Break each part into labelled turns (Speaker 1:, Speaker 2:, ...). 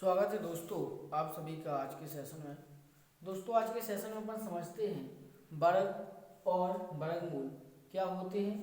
Speaker 1: स्वागत है दोस्तों आप सभी का आज के सेशन में। दोस्तों आज के सेशन में अपन समझते हैं वर्ग और वर्गमूल क्या होते हैं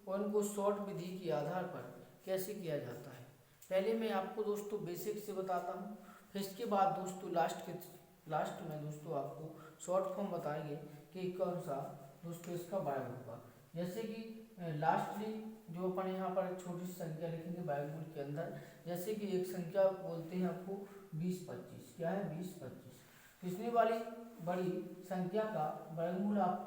Speaker 1: और उनको शॉर्ट विधि के आधार पर कैसे किया जाता है। पहले मैं आपको दोस्तों बेसिक से बताता हूँ, फिर इसके बाद दोस्तों लास्ट में दोस्तों आपको शॉर्ट फॉर्म बताएंगे कि कौन सा दोस्तों इसका वर्ग होगा। जैसे कि लास्टली जो अपन यहाँ पर एक छोटी सी संख्या लिखेंगे वर्गमूल के अंदर, जैसे कि एक संख्या बोलते हैं आपको 20-25, क्या है 20-25। तो इतनी वाली बड़ी संख्या का वर्गमूल आप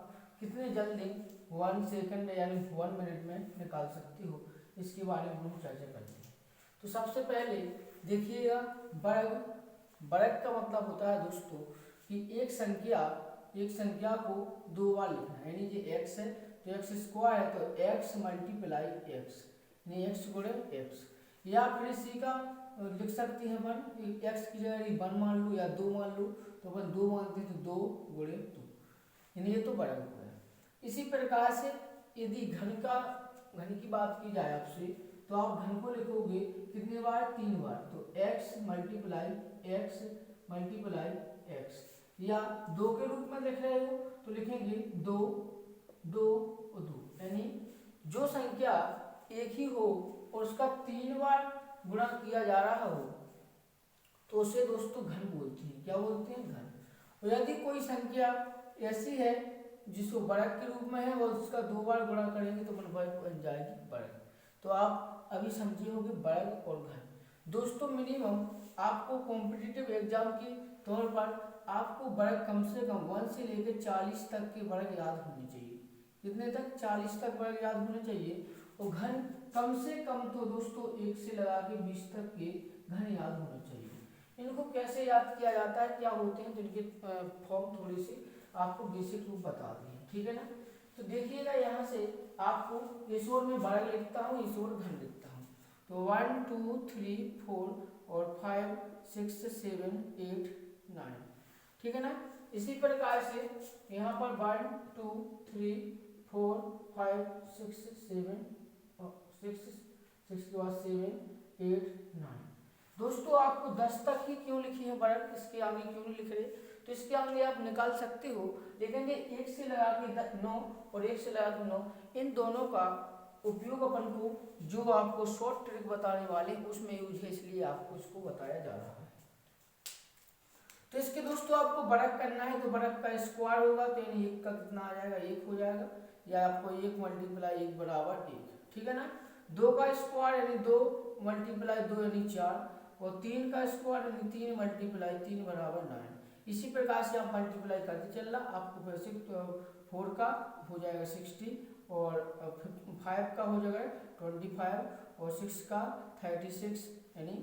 Speaker 1: कितने जल्दी 1 सेकंड यानी 1 मिनट में निकाल सकते हो, इसके बारे में हम चर्चा करते हैं। तो सबसे पहले देखिएगा वर्ग का मतलब होता है दोस्तों कि एक संख्या को दो बार लिखना है, यानी कि x है तो एक्स स्क्वायर है तो x मल्टीप्लाई एक्स यानी x गुणे एक्स, या फिर इसी का लिख सकते हैं अपन x की जगह 1 मान लो या 2 मान लो, तो अपन 2 मानते हैं तो 2 गुणे 2, यानी ये तो वर्ग हो गया। इसी प्रकार से यदि घन की बात की जाए आपसे, तो आप घन को लिखोगे कितने बार, 3 बार, तो x मल्टीप्लाई एक्स, या 2 के रूप में लिख रहे हो तो लिखेंगे 2 2 और 2, यानी जो संख्या एक ही हो और उसका 3 बार गुणा किया जा रहा हो तो उसे दोस्तों घन बोलते हैं। क्या बोलते हैं, घन। और यदि कोई संख्या ऐसी है जिसको वर्ग के रूप में है और उसका 2 बार गुणा करेंगे तो वर्ग बन जाएगी वर्ग। तो आप अभी समझे होंगे वर्ग और घन। दोस्तों मिनिमम आपको कॉम्पिटिटिव एग्जाम के तौर पर आपको वर्ग कम से कम 1 से लेकर 40 तक के वर्ग याद होने चाहिए। कितने तक, 40 तक वर्ग याद होने चाहिए। और घन कम से कम तो दोस्तों 1 से लगा के 20 तक के घन याद होने चाहिए। इनको कैसे याद किया जाता है, क्या होते हैं, तो इनके फॉर्म थोड़ी सी आपको बेसिक रूप बता दें, ठीक है ना। तो देखिएगा यहाँ से आपको इस ओर में वर्ग लिखता हूँ, इस ओर घन लिखता हूँ। तो 1 2 3 4 और 5 6 7 8 9, ठीक है ना। इसी प्रकार से यहाँ पर 1 2 3 4 5 6 7 6 के बाद 7 8 9। दोस्तों आपको 10 तक ही क्यों लिखी है वर्ग, इसके आगे क्यों नहीं लिख रहे, तो इसके आगे आप निकाल सकते हो, लेकिन ये 1 से लगा के 9 और 1 से लगा के 9, इन दोनों का उपयोग अपन को जो आपको शॉर्ट ट्रिक बताने वाले उसमें यूज है, इसलिए आपको इसको बताया जा रहा है। तो इसके दोस्तों आपको वर्ग करना है तो वर्ग का स्क्वायर होगा, तो यानी 1 का कितना आ जाएगा, 1 हो जाएगा, या आपको 1 मल्टीप्लाई 1 बराबर 1, ठीक है ना। 2 का स्क्वायर यानी 2 मल्टीप्लाई 2 यानी 4, और 3 का स्क्वायर यानी 3 मल्टीप्लाई 3 बराबर 9। इसी प्रकार से आप मल्टीप्लाई करते चलना, आपको वैसे 4 का हो जाएगा 60, और 5 का हो जाएगा 25, और 6 का 36 यानी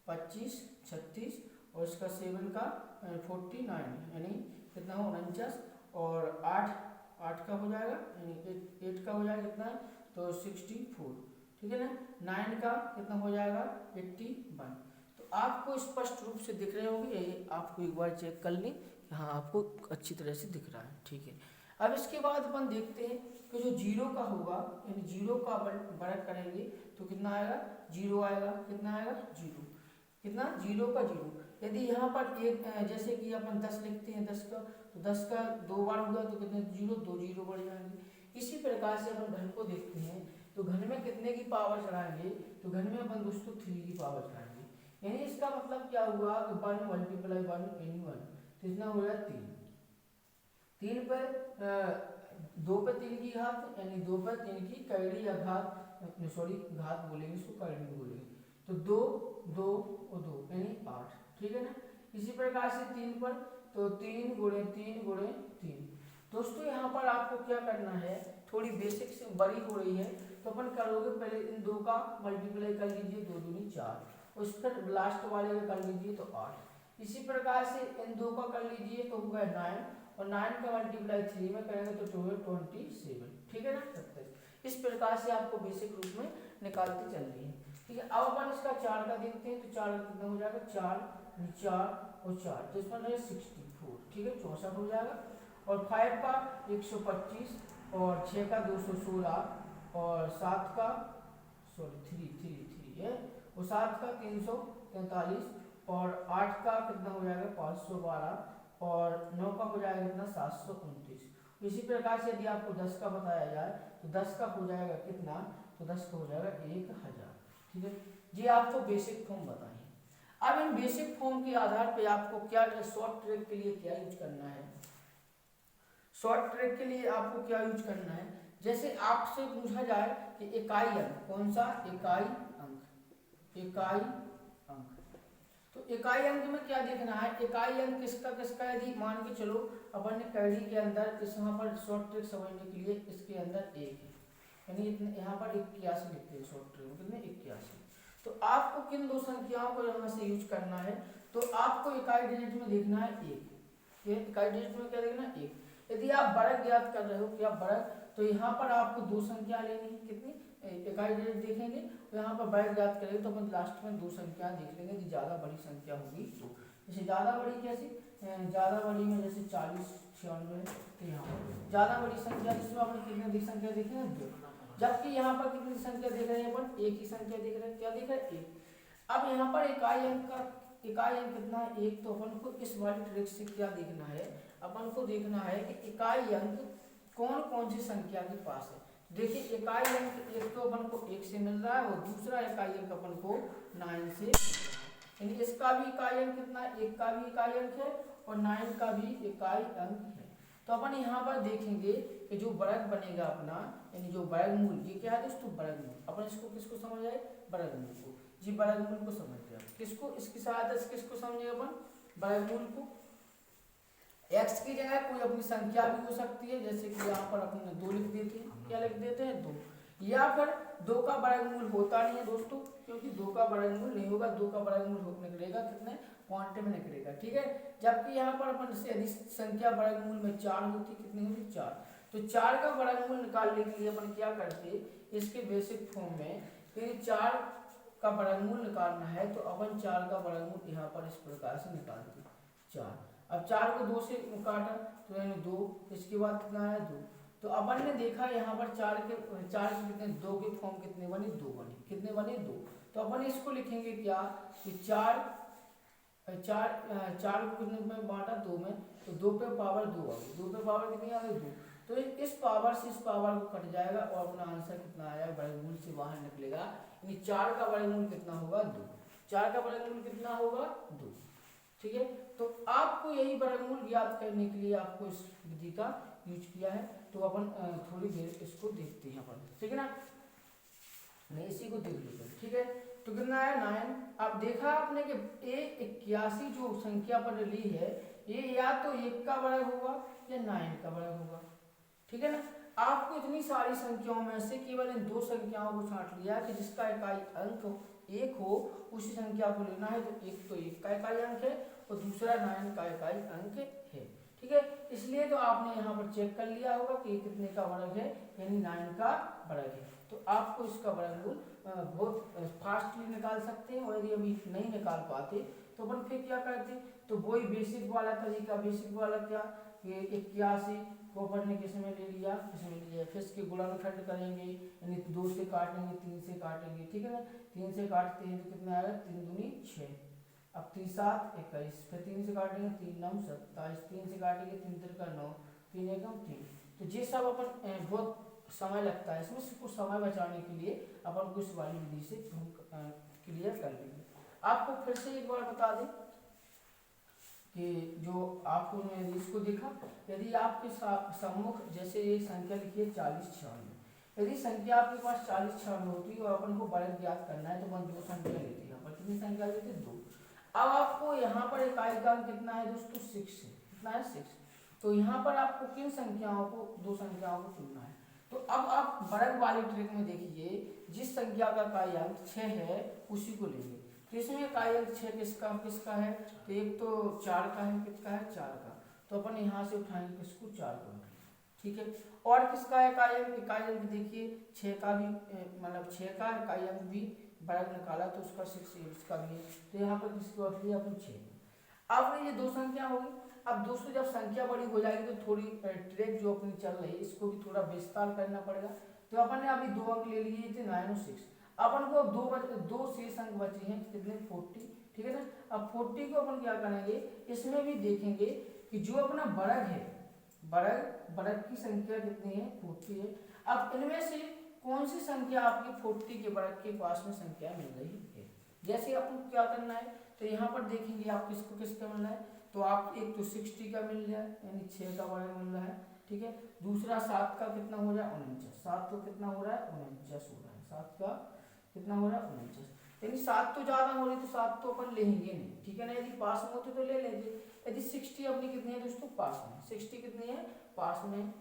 Speaker 1: 25 36, और इसका 7 का 49 यानी कितना हो 49, और 8 का हो जाएगा यानी 8 का हो जाएगा कितना, तो 64, ठीक है ना। 9 का कितना हो जाएगा 81। तो आपको स्पष्ट रूप से दिख रहे होंगे, ये आपको एक बार चेक कर लें, हाँ आपको अच्छी तरह से दिख रहा है, ठीक है। अब इसके बाद अपन देखते हैं कि जो 0 का होगा यानी 0 का वर्ग करेंगे तो कितना आएगा, 0 आएगा, कितना आएगा 0, कितना 0 का 0। यदि यहाँ पर एक जैसे कि अपन 10 लिखते हैं 10 का, तो 10 का 2 बार हुआ तो कितने 0, 2 0 बढ़ जाएंगे। इसी प्रकार से अपन घन को देखते हैं, तो घन में कितने की पावर चढ़ाएंगे, तो घन में अपन दोस्तों 3 की पावर चढ़ाएंगे, यानी इसका मतलब क्या हुआ कि 1 मल्टीप्लाई 1 यानी 1, तो इतना हो गया 3। 3 पर 2 पे 3 की घात यानी 2 पर 3 की कड़ी या घात, सॉरी घात बोलेंगे इसको, कड़ी बोलेंगे, तो 2 2 और 2 यानी 8, ठीक है ना। इसी प्रकार से 3 पर तो 3 गुणे 3 गुणे 3। दोस्तों यहाँ पर आपको क्या करना है, थोड़ी बेसिक से बड़ी हो रही है तो अपन करोगे पहले इन 2 का मल्टीप्लाई कर लीजिए, 2 दूनी 4, उस पर लास्ट वाले का कर लीजिए तो 8। इसी प्रकार से इन 2 का कर लीजिए तो होगा 9, और 9 का मल्टीप्लाई 3 में करेंगे तो 27, ठीक है ना 27। इस प्रकार से आपको बेसिक रूप में निकालते चल रही है, ठीक है। अब अपन इसका 4 का देखते हैं, तो 4 का कितना हो जाएगा, 4 और 4 तो इसमें 64, ठीक है 64 हो जाएगा। और 5 का 125, और 6 का 216, और 7 का 3 है, और 7 का 343, और 8 का कितना हो जाएगा 512 और 9 का हो जाएगा कितना 729। इसी प्रकार से यदि आपको 10 का बताया जाए तो 10 का हो जाएगा कितना, तो 10 का हो जाएगा 1000। ठीक है, ये आपको बेसिक फॉर्म बताएं। अब इन बेसिक फॉर्म के आधार पे आपको क्या शॉर्ट ट्रैक के लिए क्या यूज करना है। शॉर्ट ट्रैक के लिए आपको क्या यूज करना है, जैसे आपसे पूछा जाए कि इकाई अंक, कौन सा इकाई अंक, इकाई अंक, तो इकाई अंक में क्या देखना है, इकाई अंक किसका किसका, यदि मान के चलो अपन ने कड़ी के अंदर इस यहाँ पर शॉर्ट ट्रिक समझने के लिए इसके अंदर एक है, यानी इतने यहाँ पर 81 लिखते हैं शॉर्ट ट्रिक में, कितने 81। तो आपको किन दो संख्याओं को यहाँ से यूज करना है, तो आपको इकाई डिजिट में देखना है एक, ये इकाई डिजिट में क्या देखना है एक। यदि आप वर्ग ज्ञात कर रहे हो क्या वर्ग, तो यहाँ पर आपको दो संख्या लेनी है, कितनी इकाई डिजिट देखेंगे तो यहाँ पर वर्ग ज्ञात करेंगे तो अपन लास्ट में दो संख्या देख लेंगे, यदि ज्यादा बड़ी संख्या होगी तो। जैसे ज्यादा बड़ी कैसी, ज्यादा बड़ी में जैसे 40 96 है, तो यहाँ पर ज्यादा बड़ी संख्या जिसमें अपन कितने संख्या देखे हैं 2, जबकि यहाँ पर कितनी संख्या देख रहे हैं अपन, एक ही संख्या देख रहे हैं, क्या देख रहे हैं एक। अब यहाँ पर इकाई अंक का इकाई अंक कितना है एक, तो अपन को इस वाली ट्रिक से क्या देखना है, अपन को देखना है कि इकाई अंक कौन कौन सी संख्या के पास है। देखिए इकाई अंक एक तो अपन को 1 से मिल रहा है और दूसरा इकाई अंक अपन को 9 से, यानी इसका भी इकाई अंक कितना है, एक का भी इकाई अंक है और 9 का भी इकाई अंक है। तो अपन यहाँ पर देखेंगे कि जो वर्ग बनेगा अपना, यानी जो वर्गमूल, ये क्या है दोस्तों वर्गमूल, अपन इसको किसको समझ आए वर्गमूल को, जी वर्गमूल को समझते हैं किसको, इसकी सहायता से किसको समझेंगे अपन वर्गमूल को। x की जगह कोई अपनी संख्या भी हो सकती है, जैसे कि यहाँ पर अपने 2 लिख देते हैं, क्या लिख देते हैं 2, या फिर 2 का वर्गमूल होता नहीं है दोस्तों, क्योंकि 2 का वर्गमूल नहीं होगा, 2 का वर्गमूल निकलेगा कितने क्वांटम में निकलेगा, ठीक है। जबकि यहाँ पर अपन से यदि संख्या वर्गमूल में 4 होती, कितनी होती 4, तो 4 का वर्गमूल निकालने के लिए अपन क्या करते, इसके बेसिक फॉर्म में यदि 4 का वर्गमूल निकालना है तो अपन 4 का वर्गमूल यहाँ पर इस प्रकार से निकालते 4। अब 4 को 2 से काटा तो यानी 2, इसके बाद कितना है 2, तो अपन ने देखा यहाँ पर 4 के कितने 2 के फॉर्म कितने बने 2 बने, कितने बने 2। तो अपन इसको लिखेंगे क्या कि 4 को कितने में बांटा 2 में, तो 2 पे पावर 2 आ गई, 2 पे पावर कितनी आ गई 2, तो इस पावर से इस पावर को कट जाएगा और अपना आंसर कितना आया वर्गमूल से बाहर निकलेगा, यानी 4 का वर्गमूल कितना होगा 2, 4 का वर्गमूल कितना होगा 2, ठीक है। तो आपको यही वर्गमूल ज्ञात करने के लिए आपको इस विधि का यूज किया है, तो अपन थोड़ी देर इसको देखते हैं अपन, ठीक है ना, नहीं इसी को देख लेते हैं, ठीक है। तो कितना है 9। अब देखा आपने कि 81 जो संख्या पर ली है ये या तो 1 का वर्ग होगा या 9 का वर्ग होगा, ठीक है ना। आपको इतनी सारी संख्याओं में से केवल इन 2 संख्याओं को छांट लिया कि जिसका इकाई अंक 1 हो उसी संख्या को लेना है, तो एक तो 1 का इकाई अंक है और दूसरा 9 का इकाई अंक है, ठीक है। इसलिए तो आपने यहाँ पर चेक कर लिया होगा कि कितने का वर्ग है, यानी 9 का वर्ग है, तो आपको इसका वर्गमूल बहुत फास्टली निकाल सकते हैं। और यदि अभी नहीं निकाल पाते तो अपन फिर क्या करते, तो वही बेसिक वाला तरीका, बेसिक वाला क्या, 81 को अपन ने किस में ले लिया, फिर इसके गुणनखंड करेंगे, यानी 2 से काटेंगे 3 से काटेंगे, ठीक है ना, 3 से काटते हैं तो कितना आएगा 3 दूनी 6, अब 3 7 21, फिर 3 से काटेंगे 3 9 27, 3 से काटेंगे 3 3 9, 3 1 3, तो ये सब अपन बहुत समय लगता है, इसमें कुछ समय बचाने के लिए अपन को इस वाली विधि से क्लियर कर लेंगे। आपको फिर से एक बार बता दें कि जो आपको मैंने इसको देखा, यदि आपके सम्मुख जैसे ये संख्या लिखी है 40 96, यदि संख्या आपके पास 40 96 होती है और अपन को वर्ग ज्ञात करना है तो अपन 2 संख्या लेते हैं, यहाँ पर कितनी संख्या लेते हैं 2। अब आपको यहाँ पर इकाई का अंक कितना है दोस्तों 6 है, कितना है 6, तो यहाँ पर आपको किन संख्याओं को 2 संख्याओं को चुनना है। तो अब आप वर्ग वाली ट्रिक में देखिए जिस संख्या का इकाई अंक 6 है उसी को लेंगे, तो इसमें इकाई अंक 6 किसका किसका है, तो एक तो 4 का है, किसका है 4 का, तो अपन यहाँ से उठाएंगे किसको 4 को, ठीक है। और किसका है इकाई अंक देखिए 6 का भी, मतलब 6 का इकाई अंक भी वर्ग निकाला तो उसका 6 इसका भी है, तो यहाँ पर किसको रख लिया अपन 6। अब ये 2 संख्या होगी। अब दोस्तों जब संख्या बड़ी हो जाएगी तो थोड़ी ट्रिक जो अपनी चल रही है इसको भी थोड़ा विस्तार करना पड़ेगा। तो अपन ने अभी 2 अंक ले लिए थे 9 और 6, अपन को 2 शेष अंक बचे हैं कितने ठीक है ना। अब 40 को अपन क्या करेंगे, इसमें भी देखेंगे कि जो अपना वर्ग है, वर्ग की संख्या कितनी है, 40 है। अब इनमें से कौन सी संख्या आपकी 40 के वर्ग के पास में संख्या मिल रही है। जैसे आपको क्या करना है, तो यहाँ पर देखेंगे आप किसको किसका मिल रहा है, तो आप एक तो 60 का मिल रहा है, यानी 6 का वर्ग मिल रहा है, ठीक है। दूसरा 7 का कितना हो रहा है, 49। 7 तो कितना हो रहा है, 49 हो रहा है। 7 का कितना हो रहा है, 49, यानी 7 तो ज्यादा हो रही, तो 7 तो अपन लेंगे नहीं, ठीक है ना। यदि पास में होते तो ले लेंगे। यदि 60 अपनी कितनी है दोस्तों, पास में, 60 कितनी है, पास में,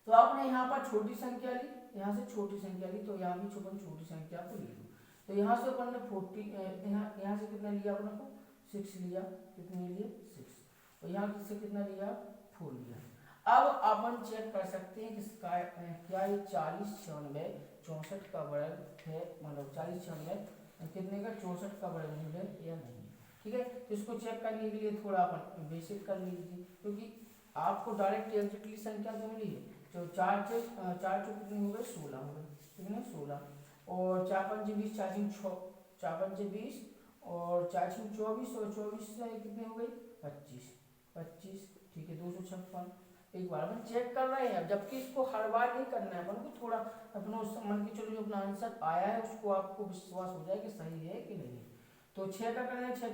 Speaker 1: तो आपने यहाँ पर छोटी संख्या ली, यहाँ से छोटी संख्या ली, तो यहाँ भी अपन छोटी संख्या को ले लो। तो यहाँ से अपन ने 40, यहाँ से कितना लिया अपन को, 6 लिया, कितने लिए 6, और यहाँ से कितना लिया, 4 लिया। अब अपन चेक कर सकते हैं किसका क्या ये 40 96 64 का वर्ग है, मतलब 40 96 कितने का, 64 का वर्गमूल है या नहीं, ठीक है। तो इसको चेक करने के लिए थोड़ा अपन बेसिक कर लीजिए, क्योंकि आपको डायरेक्ट एग्जैक्टली संख्या तो मिली है। तो 4 चौ कितने हो गए, 16 हो गए, कितने 16, और 4 5 20, 4 6 4 5 20, और 4 6 24, और 24 से कितने हो गए 25, ठीक है 256। एक बार अपन चेक कर रहे हैं, जबकि इसको हर बार नहीं करना है अपन को, थोड़ा अपना मन के चलो जो अपना आंसर आया है उसको आपको विश्वास हो जाए कि सही है कि नहीं। तो 6 का करना है, 6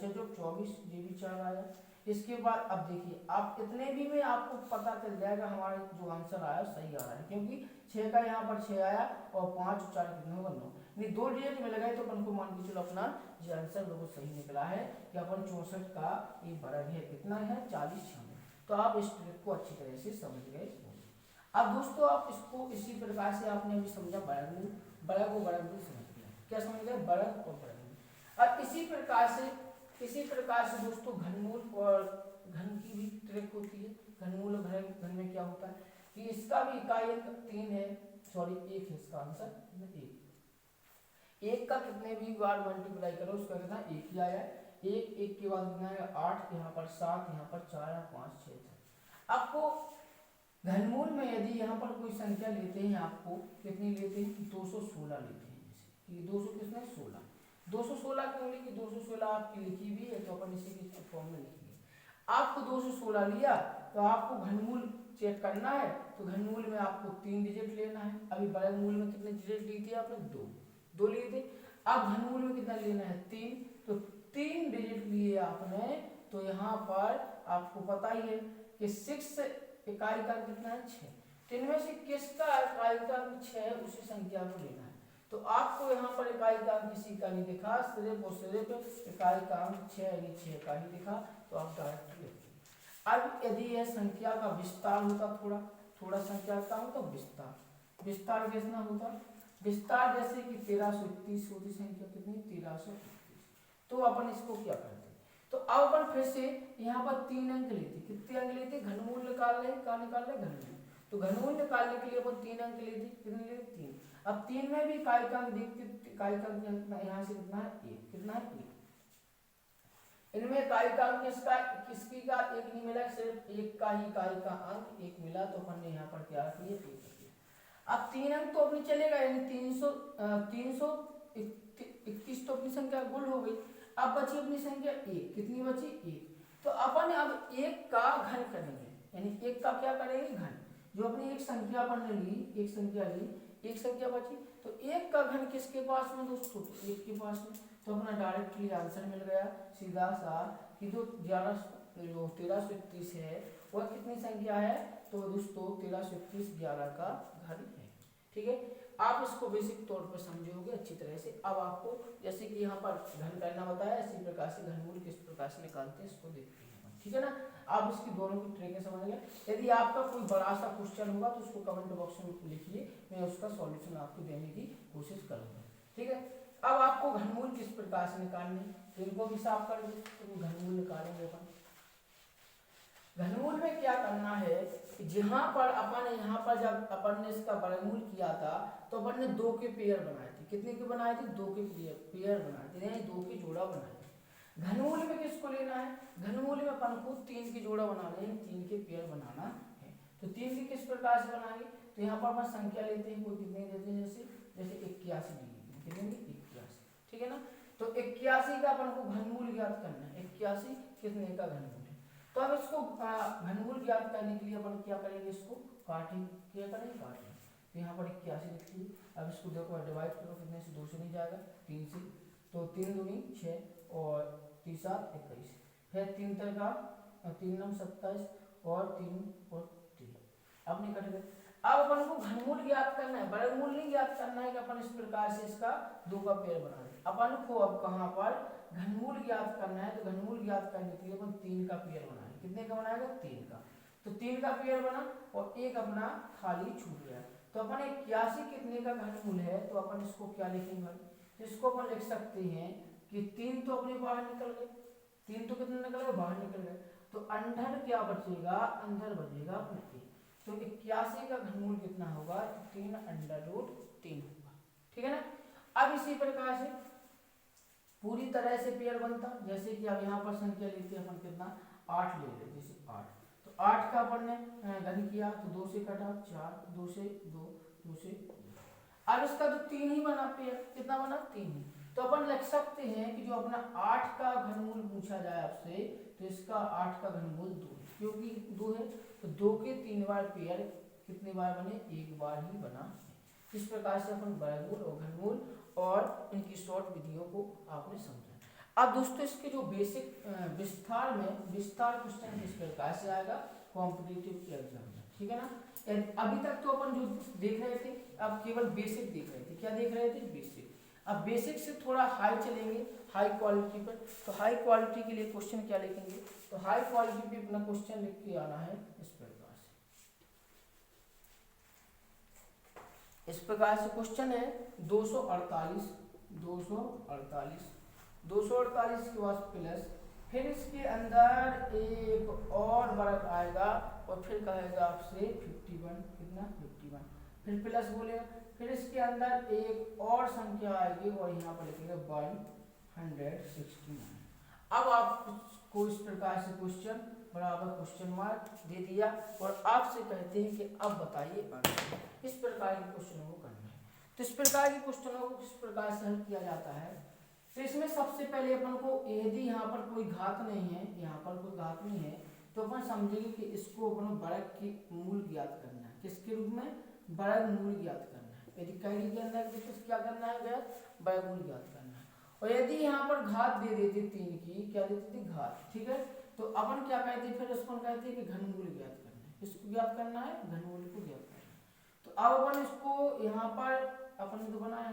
Speaker 1: जो 24, ये भी 4 आया। इसके बाद अब देखिए, आप इतने भी में आपको पता चल जाएगा हमारा जो आंसर आया सही आ रहा है, क्योंकि 6 का यहाँ पर 6 आया, और 5 और 4 कितने होगा 9, नहीं 2 डिजिट में लगाए, तो अपन को मान के चलो अपना ये आंसर बिल्कुल सही निकला है कि अपन 64 का ये वर्ग है, कितना है 40 96। तो आप इस ट्रिक को अच्छी तरह से समझ गए। अब दोस्तों आप इसको इसी प्रकार से आपने अभी समझा, वर्गमूल, वर्ग और वर्गमूल समझ लिया, क्या समझ गए, वर्ग और वर्गमूल। अब इसी प्रकार से दोस्तों घनमूल और घन की भी ट्रिक होती है। घनमूल और घन में क्या होता है कि इसका भी इकाई अंक 3 है, सॉरी 1 है इसका आंसर, 1 का कितने भी बार मल्टीप्लाई करो उसका कितना 1 ही आया है। 1 के बाद कितना है 8, यहाँ पर 7, यहाँ पर 4, 5 6 था। आपको घनमूल में यदि यहाँ पर कोई संख्या लेते हैं, आपको कितनी लेते हैं 216 लेते हैं, जैसे कि 200 कितना 16, 216 क्यों लिखी, 216 आपकी लिखी भी है, तो अपन इसी के फॉर्म में लिखेंगे। आपको 216 लिया, तो आपको घनमूल चेक करना है, तो घनमूल में आपको 3 डिजिट लेना है। अभी वर्गमूल में कितने डिजिट ली थी आपने, 2 लिए थे। अब घनमूल में कितना लेना है 3, तो 3 डिजिट लिए आपने, तो यहाँ पर आपको पता ही है कि 6 इकाई का कितना है 6, तो इनमें से किसका इकाई का 6 है, उसी संख्या को लेना है। तो आपको यहाँ पर इकाई का अंक किसी का नहीं दिखा, सिर्फ और सिर्फ इकाई का अंक 6 यानी 6 का ही दिखा, तो आप डायरेक्ट लेते। अब यदि यह संख्या का विस्तार होता, थोड़ा संख्या का होता विस्तार कितना होता, विस्तार जैसे कि 1331 होती संख्या, कितनी 1331, तो अपन इसको क्या करते, तो अब अपन फिर से यहाँ पर 3 अंक लेते, कितने अंक लेते, घनमूल निकाल रहे, क्या निकाल रहे घनमूल, तो घनमूल निकालने के लिए अपन 3 अंक लेते, कितने लेते 3। अब 3 में भी इकाई का अंक देखते, इकाई का अंक यहाँ से कितना है 1, कितना है 1, इनमें इकाई का अंक किसकी का 1 नहीं मिला, सिर्फ 1 का ही इकाई का अंक 1 मिला, तो अपन ने यहाँ पर क्या किया 1 किया। अब 3 अंक तो अपनी चलेगा, यानी 321 तो अपनी संख्या गुण हो गई। अब बची अपनी संख्या 1, कितनी बची 1, तो अपन अब 1 का घन करेंगे, यानी 1 का क्या करेंगे घन, जो अपनी एक संख्या अपन ने ली, एक संख्या बची, तो 1 का घन किसके पास में दोस्तों, 1 के पास में, तो अपना डायरेक्टली आंसर मिल गया सीधा सा कि जो 1331 है वह कितनी संख्या है, तो दोस्तों 1331 11 का घन है, ठीक है। आप इसको बेसिक तौर पर समझोगे अच्छी तरह से। अब आपको जैसे कि यहाँ पर घन करना बताया, इसी प्रकार से घनमूल किस प्रकार से निकालते हैं इसको देखते हैं, ठीक है ना। आप इसकी दोनों की ट्रिकें समझ गए। यदि आपका कोई बड़ा सा क्वेश्चन होगा तो उसको कमेंट बॉक्स में लिखिए, मैं उसका सॉल्यूशन आपको देने की कोशिश करूंगा, ठीक है। अब आपको घनमूल किस प्रकार से निकालने, तो इनको भी साफ कर दो, तो घनमूल निकालेंगे अपन। घनमूल में क्या करना है कि जहां पर अपन यहाँ पर जब अपन ने इसका वर्गमूल किया था, तो अपन ने 2 के पेयर बनाए थे, कितने के बनाए थे 2 के पेयर बनाए थे, यानी 2 के जोड़ा बनाए थे। घनमूल में किसको लेना है, घनमूल में अपन को 3 के जोड़ा बनाना है, 3 के पेयर बनाना है। तो 3 के किस प्रकार से बनाएंगे, तो यहाँ पर अपन संख्या लेते हैं, कोई कितने देते हैं, जैसे 81 कितने 81, ठीक है ना। तो 81 का अपन को घनमूल ज्ञात करना है। 81 कितने का घनमूल है। तो अब इसको घनमूल ज्ञात करने के लिए अपन क्या करेंगे, इसको काटेंगे, क्या करेंगे, काटेंगे। तो यहाँ पर 81 लिख लीजिए। अब इसको देखो डिवाइड करो, कितने से, 2 से नहीं जाएगा, 3 से, तो 3 दूनी 6 और 3 7 21, फिर 3 का 3 9 27 और 3 और 3 अब नहीं कट गए। अब अपन को घनमूल ज्ञात करना है, वर्गमूल नहीं ज्ञात करना है कि अपन इस प्रकार से इसका 2 का पेड़ बना दें। अपन को अब कहाँ पर घनमूल ज्ञात करना है, तो घनमूल ज्ञात करने के लिए अपन 3 का पेड़ बनाएंगे। कितने का बनाएगा, 3 का। तो 3 का पेड़ बना और एक अपना खाली छूट गया। तो अपन 81 कितने का घनमूल है, तो अपन इसको क्या लिखेंगे, इसको अपन लिख सकते हैं कि 3 तो अपने बाहर निकल गए, 3 तो कितने निकल गए, बाहर निकल गए। तो अंदर क्या बचेगा, अंदर बचेगा अपना 1। तो 81 का घनमूल कितना होगा, 3 √3 होगा। ठीक है ना। अब इसी प्रकार से पूरी तरह से पेड़ बनता, जैसे कि अब यहाँ पर संख्या लेते हैं अपन कितना, 8 ले लेते, जैसे 8। तो 8 का अपन ने घन किया तो 2 से कटा 4, 2 से 2, 2 से 2। अब इसका तो 3 ही बना पेड़, कितना बना, 3 ही। तो अपन लिख सकते हैं कि जो अपना 8 का घनमूल पूछा जाए आपसे, तो इसका 8 का घनमूल 2 है, क्योंकि 2 है। तो 2 के 3 बार पेड़ कितने बार बने, 1 बार ही बना। इस प्रकार से अपन वर्गमूल और घनमूल और इनकी शॉर्ट विधियों को आपने समझा। अब दोस्तों इसके जो बेसिक विस्तार क्वेश्चन किस प्रकार से आएगा कॉम्पिटिटिव एग्जाम में, ठीक है ना। अभी तक तो अपन जो देख रहे थे, अब केवल बेसिक देख रहे थे। क्या देख रहे थे, बेसिक। अब बेसिक से थोड़ा हाई चलेंगे, हाई क्वालिटी पर। तो हाई क्वालिटी के लिए क्वेश्चन क्या लिखेंगे, तो हाई क्वालिटी पे अपना क्वेश्चन लिख के आना है इस प्रकार से। इस प्रकार से क्वेश्चन है 248 के बाद प्लस, फिर इसके अंदर एक और वर्ग आएगा और फिर कहेगा आपसे 51, कितना, 51, फिर प्लस बोलेगा, फिर इसके अंदर एक और संख्या आएगी और यहाँ पर लिखेगा 169। अब आपको इस प्रकार से क्वेश्चन बराबर क्वेश्चन मार्क दे दिया और आपसे कहते हैं कि अब बताइए आंसर। इस प्रकार के क्वेश्चनों को करना है। तो इस प्रकार के क्वेश्चनों को किस प्रकार से हल किया जाता है, तो इसमें सबसे पहले अपन को यदि यहाँ पर कोई घात नहीं है, यहाँ पर कोई घात नहीं है, तो अपन समझेंगे कि इसको अपन वर्ग की मूल ज्ञात करना है। किसके रूप में, वर्ग मूल ज्ञात करना है। यदि कैडी के अंदर क्या करना है, ज्ञात वर्ग मूल ज्ञात करना है। और यदि यहाँ पर घात दे देते 3 की, क्या देते थे, घात, ठीक है। तो अपन क्या कहते हैं, फिर उसको कहते हैं कि घनमूल ज्ञात करना है। किसको ज्ञात करना है, घनमूल को ज्ञात करना है। तो अब अपन इसको यहाँ पर अपन ने तो बनाया,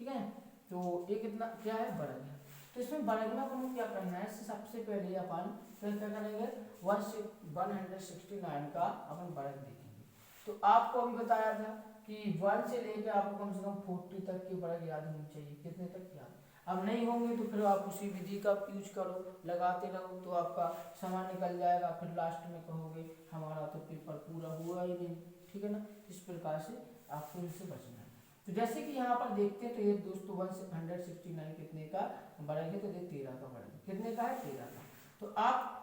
Speaker 1: ठीक है। तो ये कितना क्या है, वर्ग है। तो इसमें वर्ग में अपन को क्या करना है, सबसे पहले अपन क्या करेंगे, 169 का अपन वर्ग देखेंगे। तो आपको अभी बताया था कि 1 से लेकर आपको कम से कम 40 तक के वर्ग याद होने चाहिए। कितने तक याद, अब नहीं होंगे तो फिर आप उसी विधि का यूज करो, लगाते रहो, तो आपका समय निकल जाएगा। फिर लास्ट में कहोगे हमारा तो पेपर पूरा हुआ ही नहीं, ठीक है ना। इस प्रकार से आपको इनसे बचना है। तो जैसे कि यहाँ पर देखते हैं, तो ये दोस्तों 169 कितने का वर्ग है, तो ये 13 का वर्ग है। कितने का है, 13 का। तो आप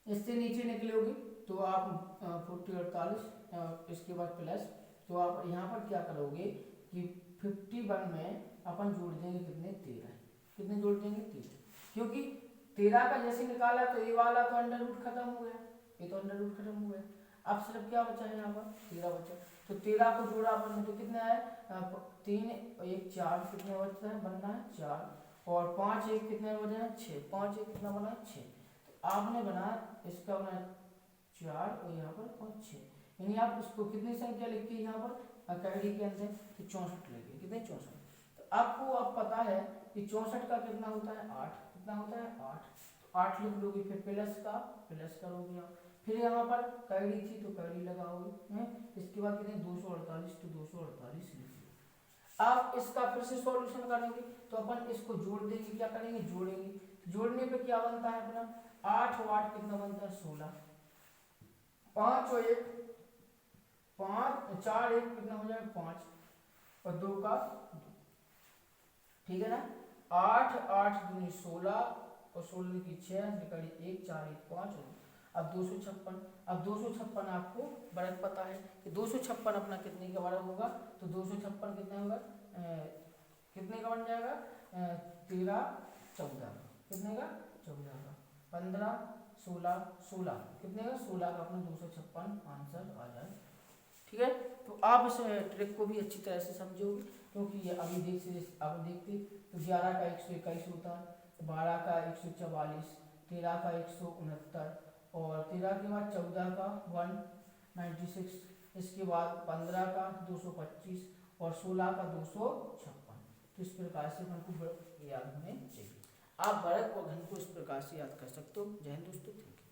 Speaker 1: इससे नीचे निकलोगे तो आप 40 48 इसके बाद प्लस, तो आप यहाँ पर क्या करोगे कि 51 में अपन जोड़ देंगे कितने, 13। कितने जोड़ देंगे, 13, क्योंकि 13 का जैसे निकाला तो ये वाला तो अंडर रूट खत्म हो गया, ये तो अंडर रूट खत्म हो गया। अब सिर्फ क्या बचा है, यहाँ पर 13 बचा। तो 13 को जोड़ा अपन तो कितना है, 3 1 4, कितने बचता है, बनना है 4, और 5 1 कितने बने हैं, 6, 5 1 कितना बना है, 6। तो आपने बनाया इसका बना 4 और यहाँ पर 5 6, यानी आप इसको कितनी संख्या लिखी है यहाँ पर कैडी के अंदर, तो 64 लगे, कितने 64। तो आपको अब पता है कि 64 का कितना होता है, 8, कितना होता है 8। तो 8 लिख लोगे, फिर प्लस करोगे आप, फिर यहाँ पर कैडी थी तो कैडी लगाओगे, इसके बाद कितने 248, तो 248 लिख लो। आप इसका फिर से सॉल्यूशन करेंगे तो अपन इसको जोड़ देंगे, क्या करेंगे, जोड़ेंगे। जोड़ने पे क्या बनता है अपना, 8 और 8 कितना बनता है, 16, 5 और 1 5 4 1 कितना हो जाएगा, 5 और 2 का 2, ठीक है ना। 8 8 दूनी 16 और 16 की 6 निकली 1 4 1 5। अब 256, अब 256 आपको वर्ग पता है कि 256 अपना कितने का वर्ग होगा, तो 256 कितना होगा, कितने का बन जाएगा, 13 14 का, कितने का 14 का, 15 16 16 कितने का 16 का, अपना 256 आंसर आ जाए। ठीक है, तो आप इस ट्रिक को भी अच्छी तरह से समझोगे, क्योंकि ये अभी देखते तो 11 का 121 होता है, 12 का 144, 13 का 169 और 13 के बाद 14 का 196, इसके बाद 15 का 225 और 16 का 256। तो इस प्रकार से अपन को याद होने चाहिए। आप वर्ग और घन को इस प्रकार से याद कर सकते हो। जय हिंद दोस्तों, थैंक यू।